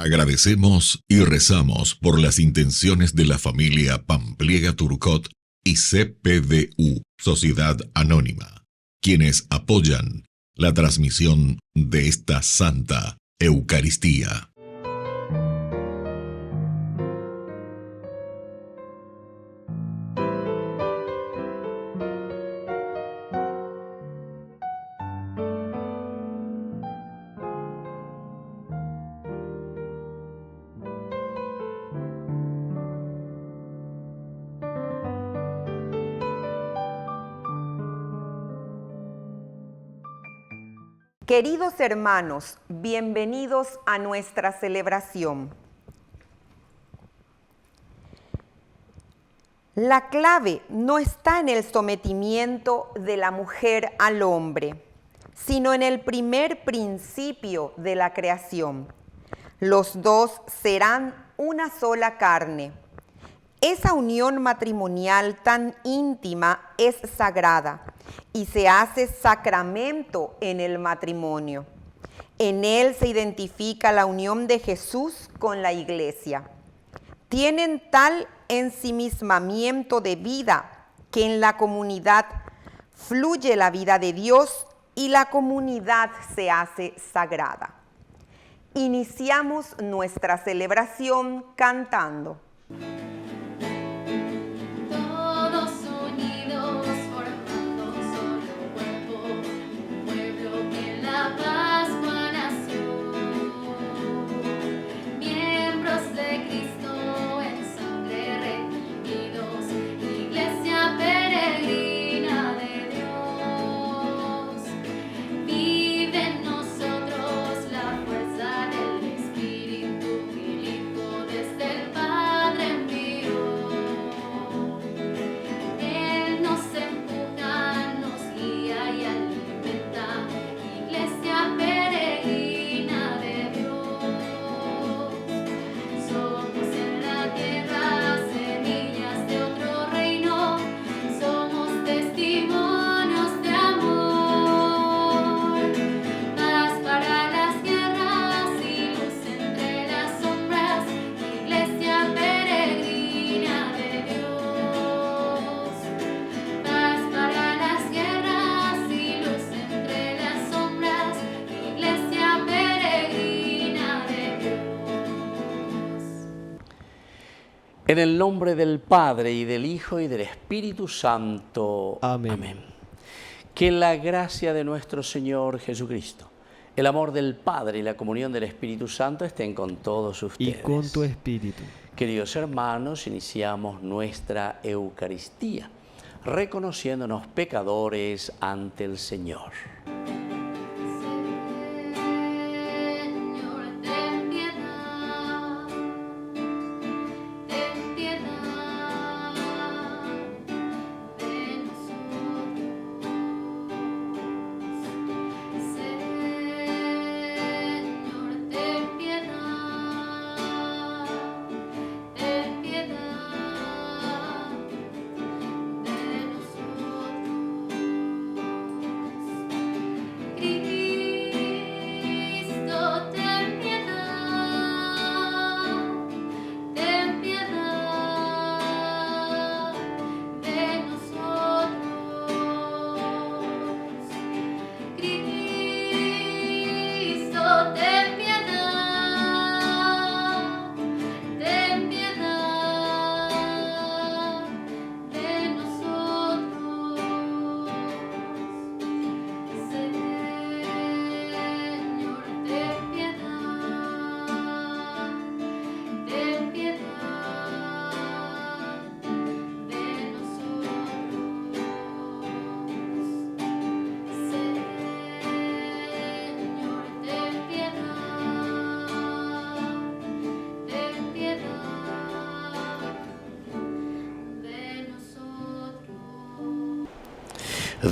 Agradecemos y rezamos por las intenciones de la familia Pampliega Turcot y CPDU, Sociedad Anónima, quienes apoyan la transmisión de esta Santa Eucaristía. Queridos hermanos, bienvenidos a nuestra celebración. La clave no está en el sometimiento de la mujer al hombre, sino en el primer principio de la creación. Los dos serán una sola carne. Esa unión matrimonial tan íntima es sagrada y se hace sacramento en el matrimonio. En él se identifica la unión de Jesús con la Iglesia. Tienen tal ensimismamiento de vida que en la comunidad fluye la vida de Dios y la comunidad se hace sagrada. Iniciamos nuestra celebración cantando. En el nombre del Padre, y del Hijo, y del Espíritu Santo. Amén. Amén. Que la gracia de nuestro Señor Jesucristo, el amor del Padre y la comunión del Espíritu Santo estén con todos ustedes. Y con tu espíritu. Queridos hermanos, iniciamos nuestra Eucaristía, reconociéndonos pecadores ante el Señor.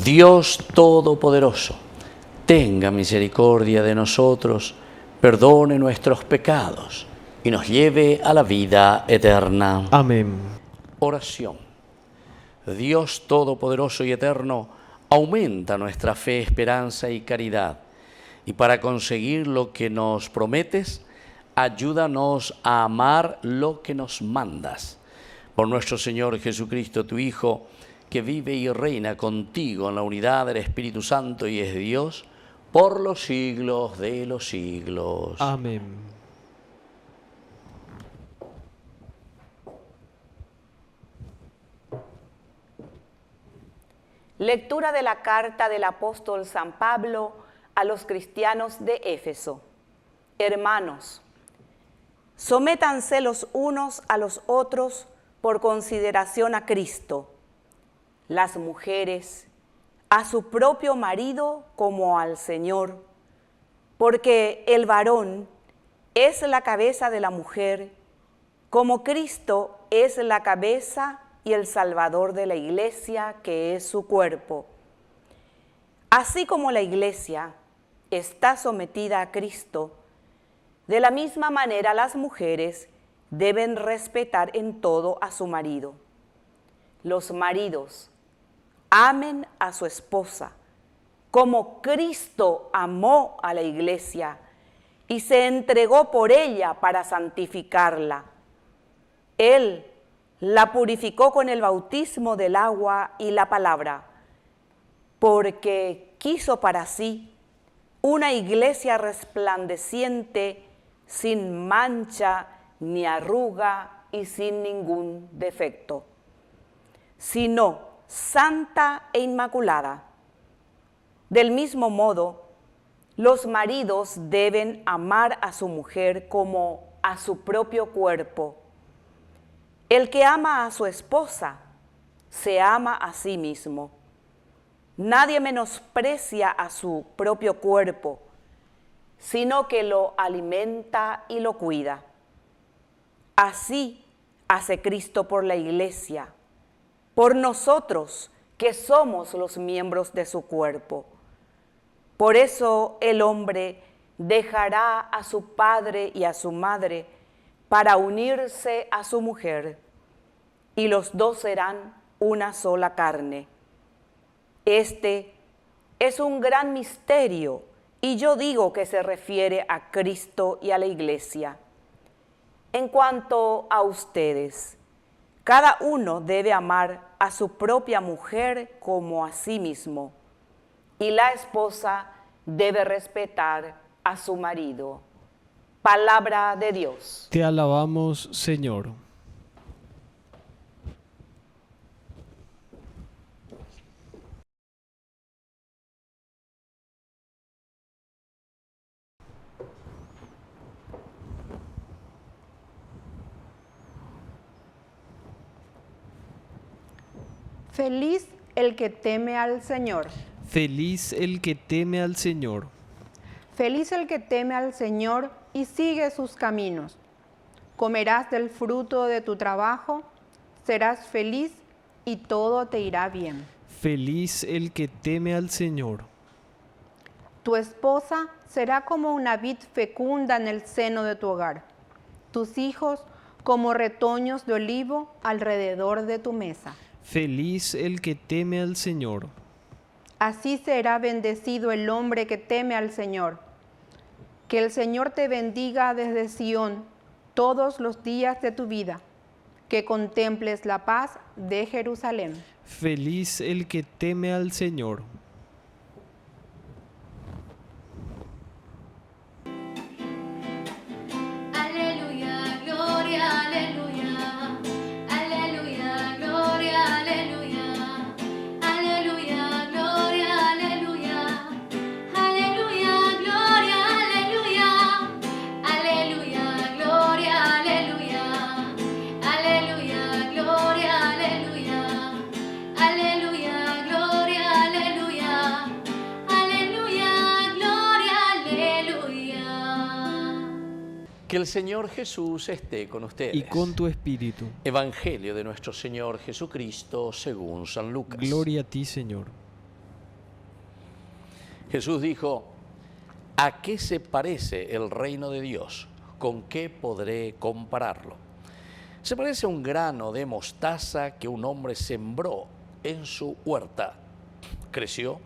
Dios Todopoderoso, tenga misericordia de nosotros, perdone nuestros pecados y nos lleve a la vida eterna. Amén. Oración. Dios Todopoderoso y Eterno, aumenta nuestra fe, esperanza y caridad, y para conseguir lo que nos prometes, ayúdanos a amar lo que nos mandas. Por nuestro Señor Jesucristo, tu Hijo, que vive y reina contigo en la unidad del Espíritu Santo y es Dios, por los siglos de los siglos. Amén. Lectura de la carta del apóstol San Pablo a los cristianos de Éfeso. Hermanos, sométanse los unos a los otros por consideración a Cristo. Las mujeres, a su propio marido como al Señor, porque el varón es la cabeza de la mujer, como Cristo es la cabeza y el Salvador de la Iglesia, que es su cuerpo. Así como la Iglesia está sometida a Cristo, de la misma manera las mujeres deben respetar en todo a su marido. Los maridos amen a su esposa, como Cristo amó a la Iglesia y se entregó por ella para santificarla. Él la purificó con el bautismo del agua y la palabra, porque quiso para sí una iglesia resplandeciente, sin mancha ni arruga y sin ningún defecto, sino santa e inmaculada. Del mismo modo, los maridos deben amar a su mujer como a su propio cuerpo. El que ama a su esposa se ama a sí mismo. Nadie menosprecia a su propio cuerpo, sino que lo alimenta y lo cuida. Así hace Cristo por la Iglesia, por nosotros que somos los miembros de su cuerpo. Por eso el hombre dejará a su padre y a su madre para unirse a su mujer, y los dos serán una sola carne. Este es un gran misterio, y yo digo que se refiere a Cristo y a la Iglesia. En cuanto a ustedes, cada uno debe amar a su propia mujer como a sí mismo, y la esposa debe respetar a su marido. Palabra de Dios. Te alabamos, Señor. Feliz el que teme al Señor. Feliz el que teme al Señor. Feliz el que teme al Señor y sigue sus caminos. Comerás del fruto de tu trabajo, serás feliz y todo te irá bien. Feliz el que teme al Señor. Tu esposa será como una vid fecunda en el seno de tu hogar. Tus hijos como retoños de olivo alrededor de tu mesa. Feliz el que teme al Señor. Así será bendecido el hombre que teme al Señor. Que el Señor te bendiga desde Sión todos los días de tu vida. Que contemples la paz de Jerusalén. Feliz el que teme al Señor. Aleluya, gloria, aleluya. Aleluya, gloria, aleluya. Aleluya, gloria, aleluya. Aleluya, gloria, aleluya. Aleluya, gloria, aleluya. Aleluya, gloria, aleluya. Aleluya, gloria, aleluya. Aleluya, gloria, aleluya. Que el Señor Jesús esté con ustedes. Y con tu espíritu. Evangelio de nuestro Señor Jesucristo según San Lucas. Gloria a ti, Señor. Jesús dijo, ¿a qué se parece el reino de Dios? ¿Con qué podré compararlo? Se parece a un grano de mostaza que un hombre sembró en su huerta. Creció,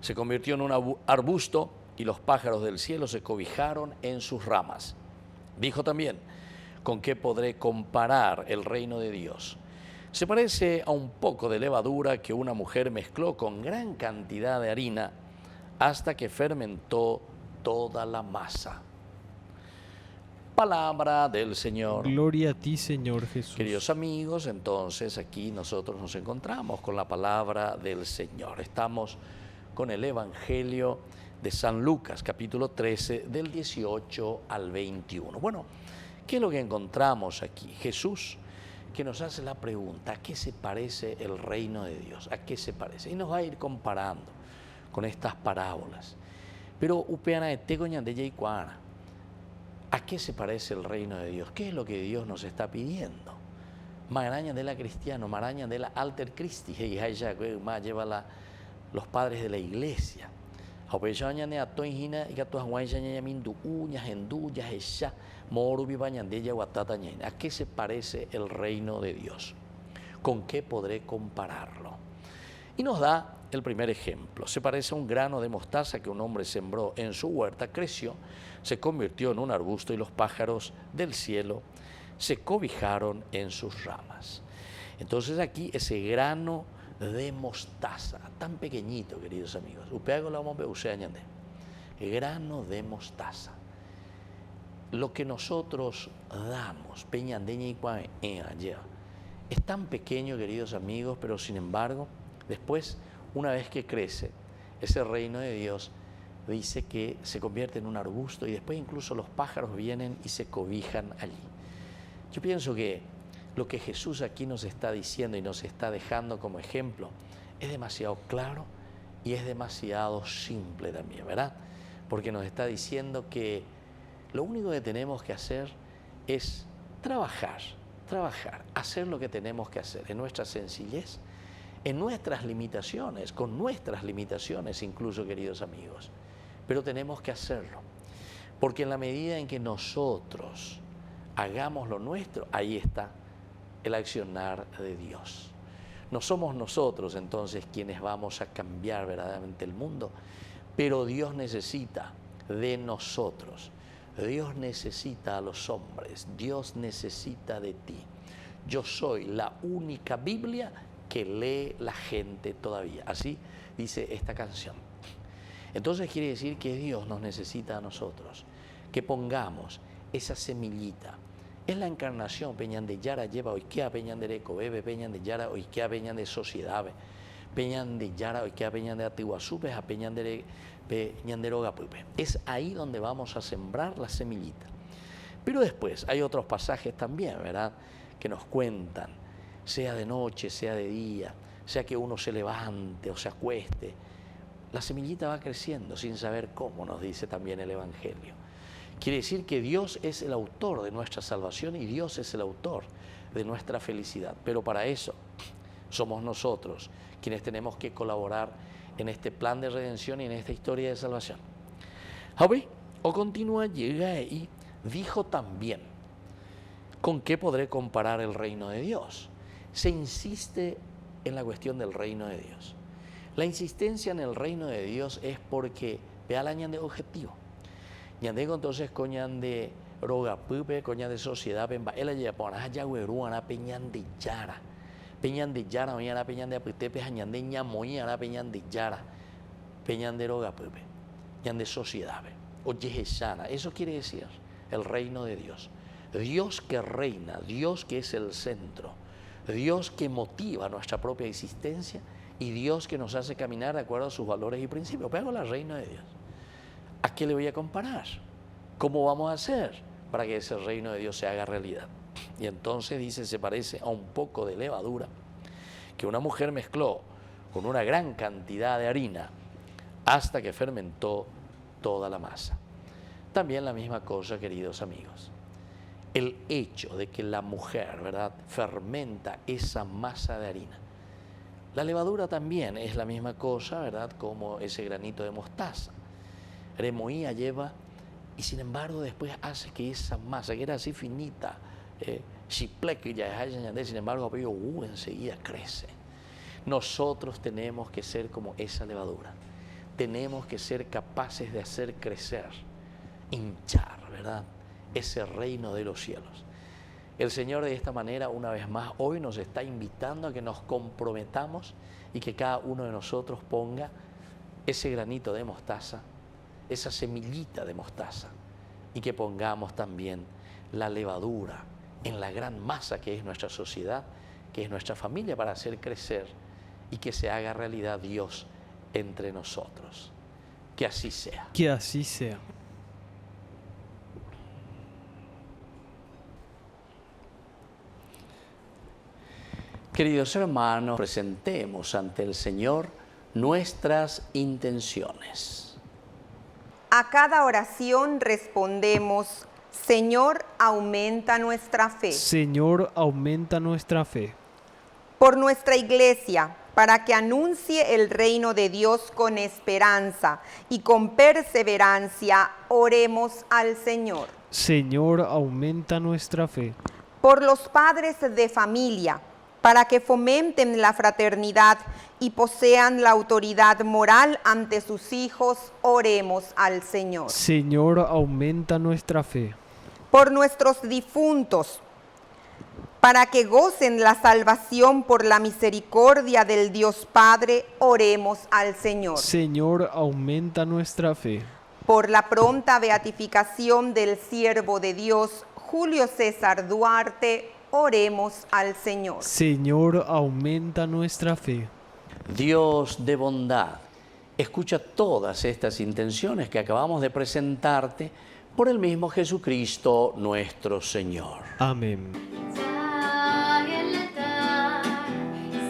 se convirtió en un arbusto y los pájaros del cielo se cobijaron en sus ramas. Dijo también, ¿con qué podré comparar el reino de Dios? Se parece a un poco de levadura que una mujer mezcló con gran cantidad de harina hasta que fermentó toda la masa. Palabra del Señor. Gloria a ti, Señor Jesús. Queridos amigos, entonces aquí nosotros nos encontramos con la palabra del Señor. Estamos con el Evangelio de San Lucas, capítulo 13, del 18 al 21. Bueno, ¿qué es lo que encontramos aquí? Jesús, que nos hace la pregunta, ¿a qué se parece el reino de Dios? ¿A qué se parece? Y nos va a ir comparando con estas parábolas. Pero upeana de tegoña de Yaicuana, ¿a qué se parece el reino de Dios? ¿Qué es lo que Dios nos está pidiendo? Maraña de la cristiano, maraña de la alter Christi, y ella más lleva los padres de la iglesia. ¿A qué se parece el reino de Dios? ¿Con qué podré compararlo? Y nos da el primer ejemplo. Se parece a un grano de mostaza que un hombre sembró en su huerta, creció, se convirtió en un arbusto y los pájaros del cielo se cobijaron en sus ramas. Entonces aquí ese grano de mostaza, tan pequeñito, queridos amigos. Grano de mostaza. Lo que nosotros damos, es tan pequeño, queridos amigos, pero sin embargo, después, una vez que crece, ese reino de Dios dice que se convierte en un arbusto y después incluso los pájaros vienen y se cobijan allí. Yo pienso que lo que Jesús aquí nos está diciendo y nos está dejando como ejemplo es demasiado claro y es demasiado simple también, ¿verdad? Porque nos está diciendo que lo único que tenemos que hacer es trabajar, hacer lo que tenemos que hacer en nuestra sencillez, en nuestras limitaciones, con nuestras limitaciones incluso, queridos amigos. Pero tenemos que hacerlo, porque en la medida en que nosotros hagamos lo nuestro, ahí está el accionar de Dios. No somos nosotros entonces quienes vamos a cambiar verdaderamente el mundo, pero Dios necesita de nosotros. Dios necesita a los hombres, Dios necesita de ti. Yo soy la única Biblia que lee la gente todavía. Así dice esta canción. Entonces quiere decir que Dios nos necesita a nosotros, que pongamos esa semillita. Es la encarnación, peñan de Yara lleva oikea peñan de Reco, bebe peñan de Yara oikea peñan de sociedad, peñan de Yara oikea peñan de Atiguazupes, a peñan de Rogapupe. Es ahí donde vamos a sembrar la semillita. Pero después hay otros pasajes también, ¿verdad?, que nos cuentan, sea de noche, sea de día, sea que uno se levante o se acueste, la semillita va creciendo sin saber cómo, nos dice también el Evangelio. Quiere decir que Dios es el autor de nuestra salvación y Dios es el autor de nuestra felicidad. Pero para eso somos nosotros quienes tenemos que colaborar en este plan de redención y en esta historia de salvación. O continúa, llega y dijo también, ¿con qué podré comparar el reino de Dios? Se insiste en la cuestión del reino de Dios. La insistencia en el reino de Dios es porque vea la ñan de objetivo. Ñandego entonces coñan de rogapupe, coñan de sociedad, pemba, ella ya pona ya güeruana peñan de yara, mañana peñan de aputepe, ñan de ñamoñana peñan de yara, peñan de rogapupe, ñan de sociedad, oye sana. Eso quiere decir el reino de Dios. Dios que reina, Dios que es el centro, Dios que motiva nuestra propia existencia y Dios que nos hace caminar de acuerdo a sus valores y principios. Pero el reino de Dios. ¿A qué le voy a comparar? ¿Cómo vamos a hacer para que ese reino de Dios se haga realidad? Y entonces dice, se parece a un poco de levadura que una mujer mezcló con una gran cantidad de harina hasta que fermentó toda la masa. También la misma cosa, queridos amigos. El hecho de que la mujer, ¿verdad?, fermenta esa masa de harina. La levadura también es la misma cosa, ¿verdad?, como ese granito de mostaza. Remoía lleva y sin embargo después hace que esa masa, que era así finita, sin embargo enseguida crece. Nosotros tenemos que ser como esa levadura. Tenemos que ser capaces de hacer crecer, hinchar, ¿verdad?, ese reino de los cielos. El Señor de esta manera, una vez más, hoy nos está invitando a que nos comprometamos y que cada uno de nosotros ponga ese granito de mostaza, esa semillita de mostaza, y que pongamos también la levadura en la gran masa que es nuestra sociedad, que es nuestra familia, para hacer crecer y que se haga realidad Dios entre nosotros. Que así sea. Que así sea. Queridos hermanos, presentemos ante el Señor nuestras intenciones. A cada oración respondemos: Señor, aumenta nuestra fe. Señor, aumenta nuestra fe. Por nuestra iglesia, para que anuncie el reino de Dios con esperanza y con perseverancia, oremos al Señor. Señor, aumenta nuestra fe. Por los padres de familia, para que fomenten la fraternidad y posean la autoridad moral ante sus hijos, oremos al Señor. Señor, aumenta nuestra fe. Por nuestros difuntos, para que gocen la salvación por la misericordia del Dios Padre, oremos al Señor. Señor, aumenta nuestra fe. Por la pronta beatificación del siervo de Dios, Julio César Duarte, oremos al Señor. Señor, aumenta nuestra fe. Dios de bondad, escucha todas estas intenciones que acabamos de presentarte por el mismo Jesucristo nuestro Señor. Amén. Ya el altar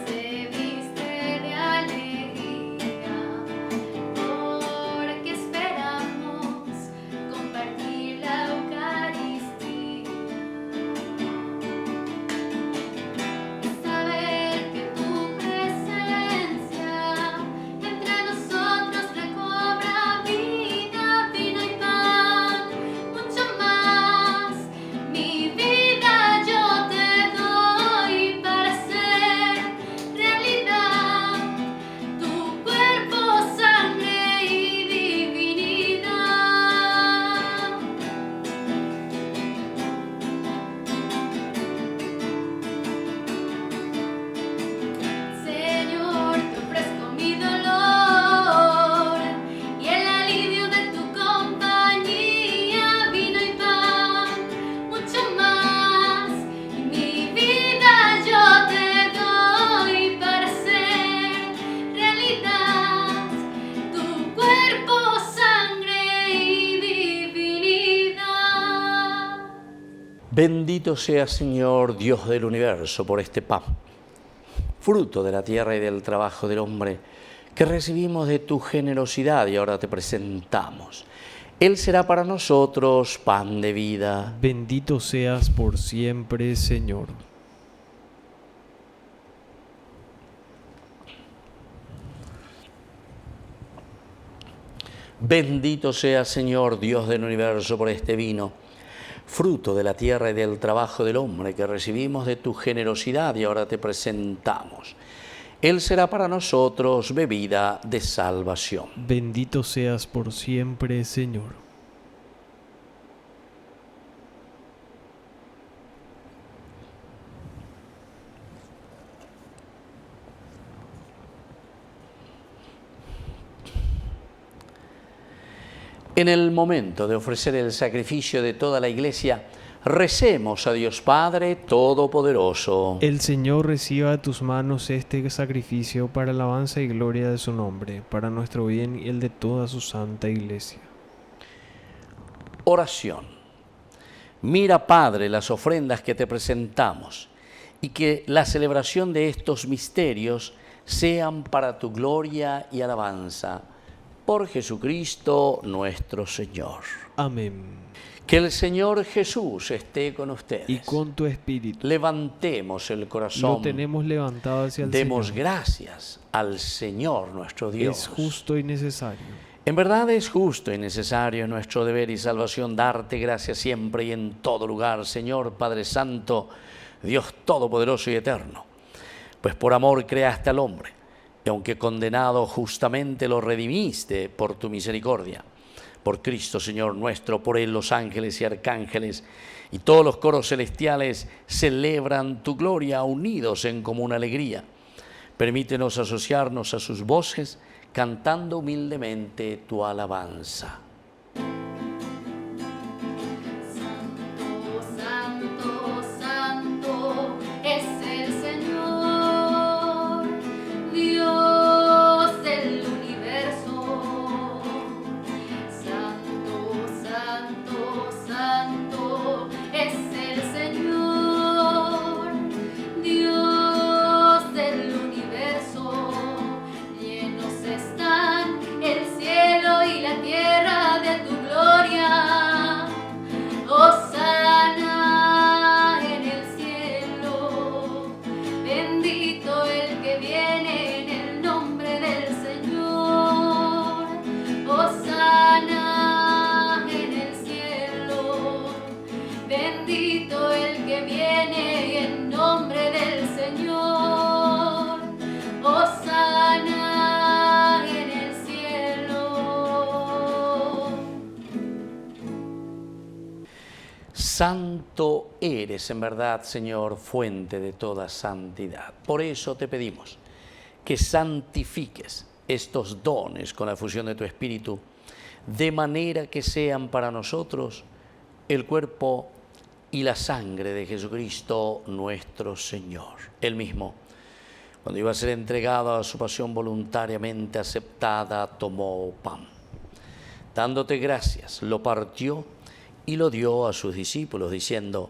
se viste de alegría, porque esperamos compartir la Eucaristía. Saber que tu presencia entre nosotros recobra vida, vino y pan, mucho más. Mi vida yo te doy para hacer realidad tu cuerpo, sangre y divinidad. Señor, te ofrezco mi dolor y el alivio de tu compañía, vino y pan, mucho más. Y mi vida yo te doy para hacer realidad tu cuerpo, sangre y divinidad. Bendito sea, Señor, Dios del universo, por este pan, fruto de la tierra y del trabajo del hombre, que recibimos de tu generosidad y ahora te presentamos. Él será para nosotros pan de vida. Bendito seas por siempre, Señor. Bendito sea, Señor, Dios del universo, por este vino, fruto de la tierra y del trabajo del hombre, que recibimos de tu generosidad y ahora te presentamos. Él será para nosotros bebida de salvación. Bendito seas por siempre, Señor. En el momento de ofrecer el sacrificio de toda la Iglesia, recemos a Dios Padre Todopoderoso. El Señor reciba de tus manos este sacrificio para alabanza y gloria de su nombre, para nuestro bien y el de toda su santa Iglesia. Oración. Mira, Padre, las ofrendas que te presentamos y que la celebración de estos misterios sean para tu gloria y alabanza. Por Jesucristo nuestro Señor. Amén. Que el Señor Jesús esté con ustedes. Y con tu espíritu. Levantemos el corazón. Lo tenemos levantado hacia el Demos Señor. gracias al Señor nuestro Dios. Es justo y necesario. En verdad es justo y necesario, es nuestro deber y salvación darte gracias siempre y en todo lugar, Señor Padre Santo, Dios Todopoderoso y Eterno. Pues por amor creaste al hombre, y aunque condenado justamente lo redimiste por tu misericordia. Por Cristo, Señor nuestro, por Él los ángeles y arcángeles y todos los coros celestiales celebran tu gloria unidos en común alegría. Permítenos asociarnos a sus voces cantando humildemente tu alabanza. Santo, santo es el Señor, Dios del universo. Santo, santo, santo es el Señor, Dios del universo. Llenos están el cielo y la tierra de tu gloria. Hosana en el cielo, bendito el que viene en el nombre del Señor. Hosana en el cielo, bendito el que viene en nombre del Señor. Hosana en el cielo. Santo eres en verdad, Señor, fuente de toda santidad. Por eso te pedimos que santifiques estos dones con la fusión de tu Espíritu, de manera que sean para nosotros el cuerpo y la sangre de Jesucristo nuestro Señor. Él mismo, cuando iba a ser entregado a su pasión voluntariamente aceptada, tomó pan. Dándote gracias, lo partió y lo dio a sus discípulos, diciendo: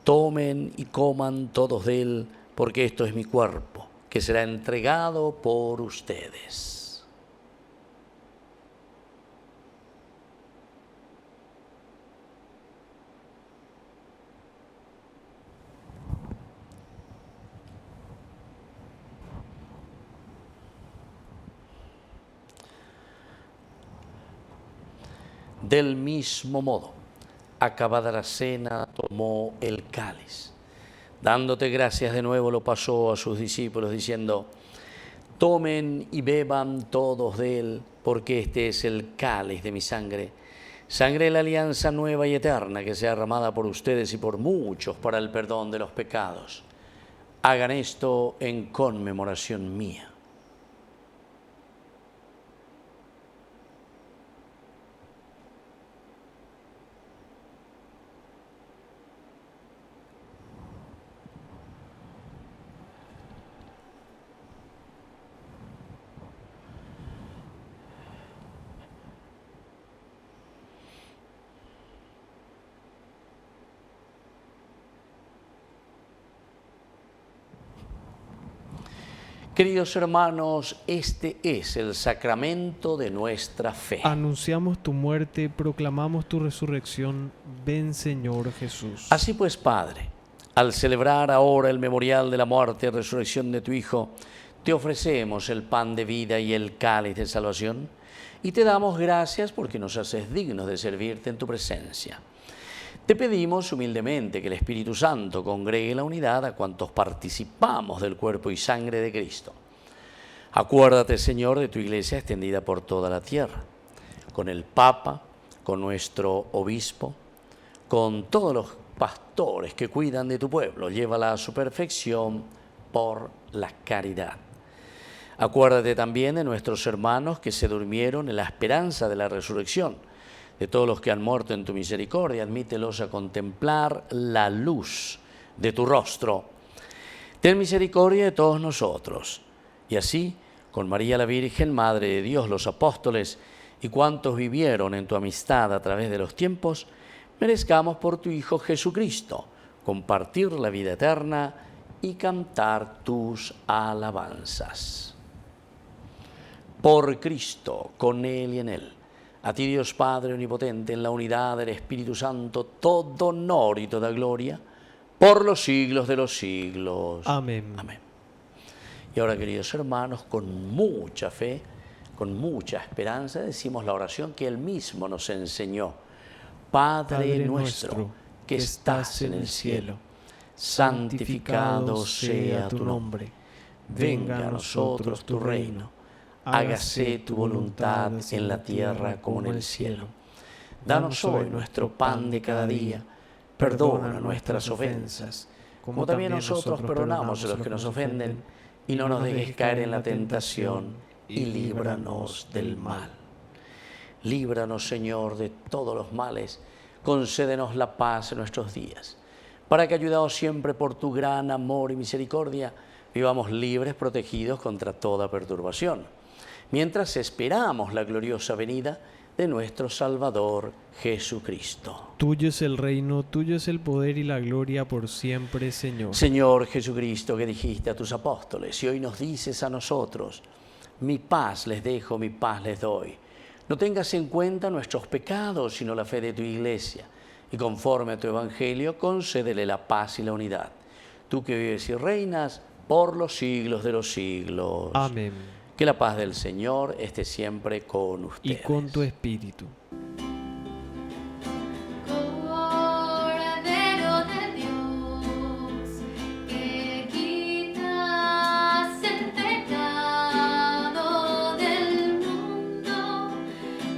tomen y coman todos de él, porque esto es mi cuerpo, que será entregado por ustedes. Del mismo modo, acabada la cena, tomó el cáliz. Dándote gracias de nuevo, lo pasó a sus discípulos, diciendo: tomen y beban todos de él, porque este es el cáliz de mi sangre, sangre de la alianza nueva y eterna, que sea derramada por ustedes y por muchos para el perdón de los pecados. Hagan esto en conmemoración mía. Queridos hermanos, este es el sacramento de nuestra fe. Anunciamos tu muerte, proclamamos tu resurrección. Ven, Señor Jesús. Así pues, Padre, al celebrar ahora el memorial de la muerte y resurrección de tu Hijo, te ofrecemos el pan de vida y el cáliz de salvación, y te damos gracias porque nos haces dignos de servirte en tu presencia. Te pedimos humildemente que el Espíritu Santo congregue la unidad a cuantos participamos del cuerpo y sangre de Cristo. Acuérdate, Señor, de tu Iglesia extendida por toda la tierra, con el Papa, con nuestro Obispo, con todos los pastores que cuidan de tu pueblo. Llévala a su perfección por la caridad. Acuérdate también de nuestros hermanos que se durmieron en la esperanza de la resurrección. De todos los que han muerto en tu misericordia, admítelos a contemplar la luz de tu rostro. Ten misericordia de todos nosotros. Y así, con María la Virgen, Madre de Dios, los apóstoles y cuantos vivieron en tu amistad a través de los tiempos, merezcamos por tu Hijo Jesucristo compartir la vida eterna y cantar tus alabanzas. Por Cristo, con Él y en Él, a ti, Dios Padre Omnipotente, en la unidad del Espíritu Santo, todo honor y toda gloria, por los siglos de los siglos. Amén. Amén. Y ahora, queridos hermanos, con mucha fe, con mucha esperanza, decimos la oración que Él mismo nos enseñó. Padre nuestro, que estás en el cielo, santificado sea tu nombre. Venga a nosotros tu reino. hágase tu voluntad en la tierra como en el cielo. Danos hoy nuestro pan de cada día. Perdona nuestras ofensas, como también nosotros perdonamos a los que nos ofenden. Y no nos dejes caer en la tentación, y líbranos del mal. Líbranos, Señor, de todos los males. Concédenos la paz en nuestros días, para que, ayudados siempre por tu gran amor y misericordia, vivamos libres, protegidos contra toda perturbación, mientras esperamos la gloriosa venida de nuestro Salvador Jesucristo. Tuyo es el reino, tuyo es el poder y la gloria por siempre, Señor. Señor Jesucristo, que dijiste a tus apóstoles, y hoy nos dices a nosotros: mi paz les dejo, mi paz les doy. No tengas en cuenta nuestros pecados, sino la fe de tu Iglesia, y conforme a tu Evangelio, concédele la paz y la unidad. Tú que vives y reinas por los siglos de los siglos. Amén. Que la paz del Señor esté siempre con ustedes. Y con tu espíritu. Cordero de Dios, que quitas el pecado del mundo,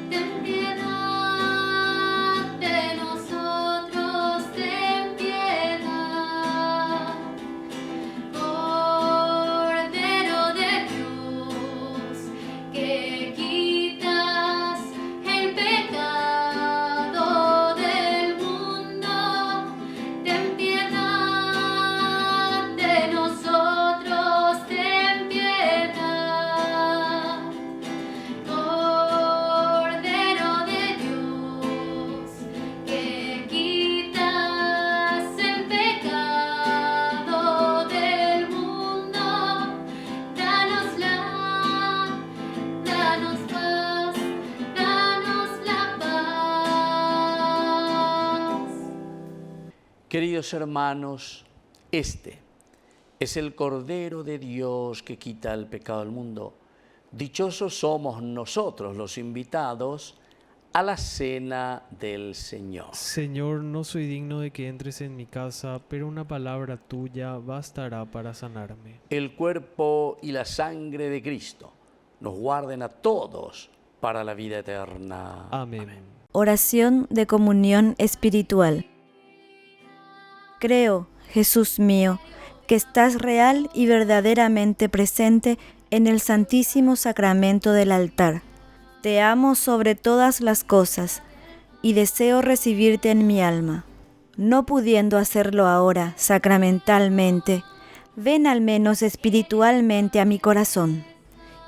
ten piedad de nosotros, ten piedad. Cordero de Dios, que quitas el pecado del mundo, ten piedad de nosotros, ten piedad. Cordero de Dios, que quitas el pecado del mundo, danos paz, danos la paz. Queridos hermanos, este es el Cordero de Dios que quita el pecado del mundo. Dichosos somos nosotros los invitados a la cena del Señor. Señor, no soy digno de que entres en mi casa, pero una palabra tuya bastará para sanarme. El cuerpo y la sangre de Cristo nos guarden a todos para la vida eterna. Amén. Oración de comunión espiritual. Creo, Jesús mío, que estás real y verdaderamente presente en el Santísimo Sacramento del altar. Te amo sobre todas las cosas y deseo recibirte en mi alma. No pudiendo hacerlo ahora sacramentalmente, ven al menos espiritualmente a mi corazón.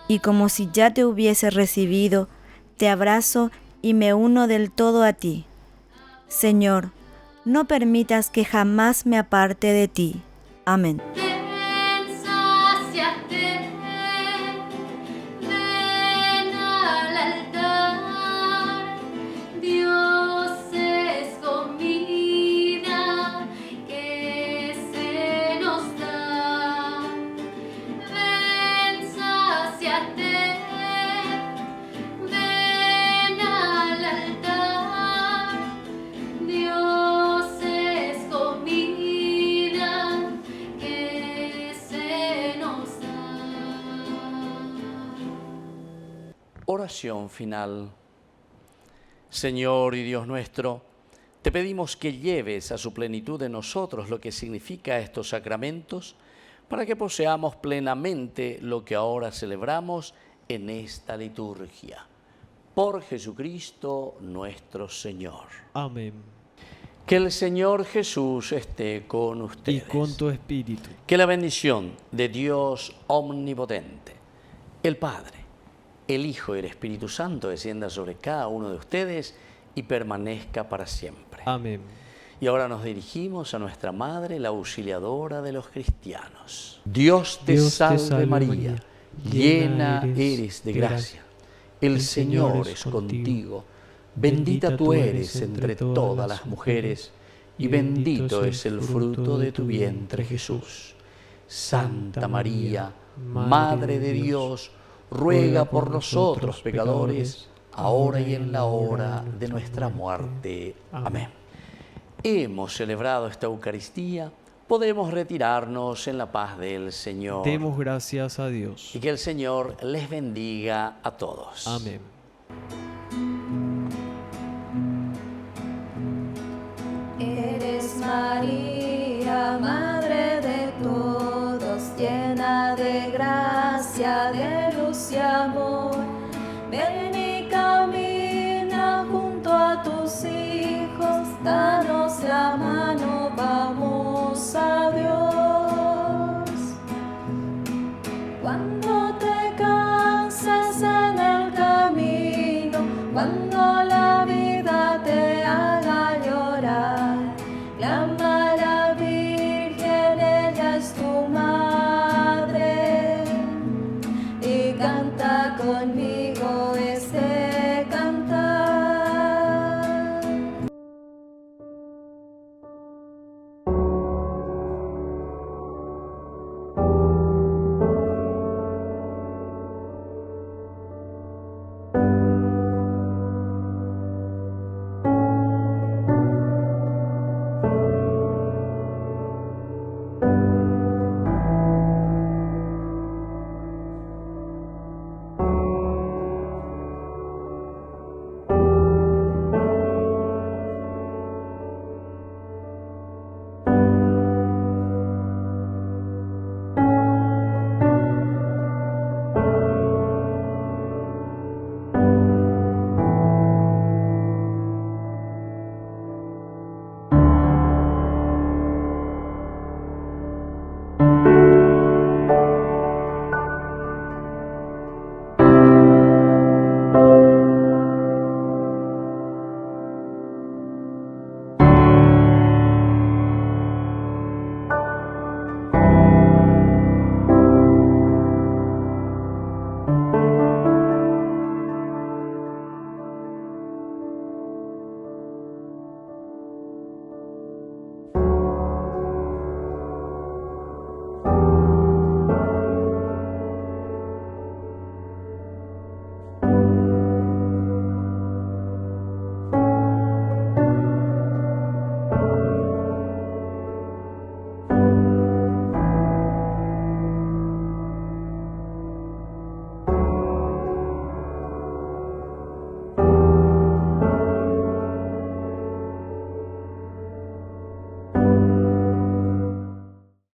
Y como si ya te hubiese recibido, te abrazo y me uno del todo a ti. Señor, no permitas que jamás me aparte de ti. Amén. Ven, sáciate, ven al altar. Dios es comida que se nos da. Ven, sáciate, ven al altar. Dios es comida que se nos da. Oración final. Señor y Dios nuestro, te pedimos que lleves a su plenitud en nosotros lo que significa estos sacramentos, para que poseamos plenamente lo que ahora celebramos en esta liturgia. Por Jesucristo nuestro Señor. Amén. Que el Señor Jesús esté con Y ustedes. con tu espíritu. Que la bendición de Dios omnipotente, el Padre, el Hijo y el Espíritu Santo descienda sobre cada uno de ustedes y permanezca para siempre. Amén. Y ahora nos dirigimos a nuestra Madre, la auxiliadora de los cristianos. Dios te salve María, llena eres de gracia. El Señor es contigo. Bendita tú eres entre todas las mujeres, y bendito es el fruto de tu vientre, Jesús. Santa María, Madre de Dios, ruega por nosotros pecadores, ahora y en la hora de nuestra muerte. Amén. Hemos celebrado esta Eucaristía podemos retirarnos en la paz del Señor. Demos gracias a Dios. Y que el Señor les bendiga a todos. Amén. Eres María, Madre de todos, llena de gracia, de luz y amor. Ven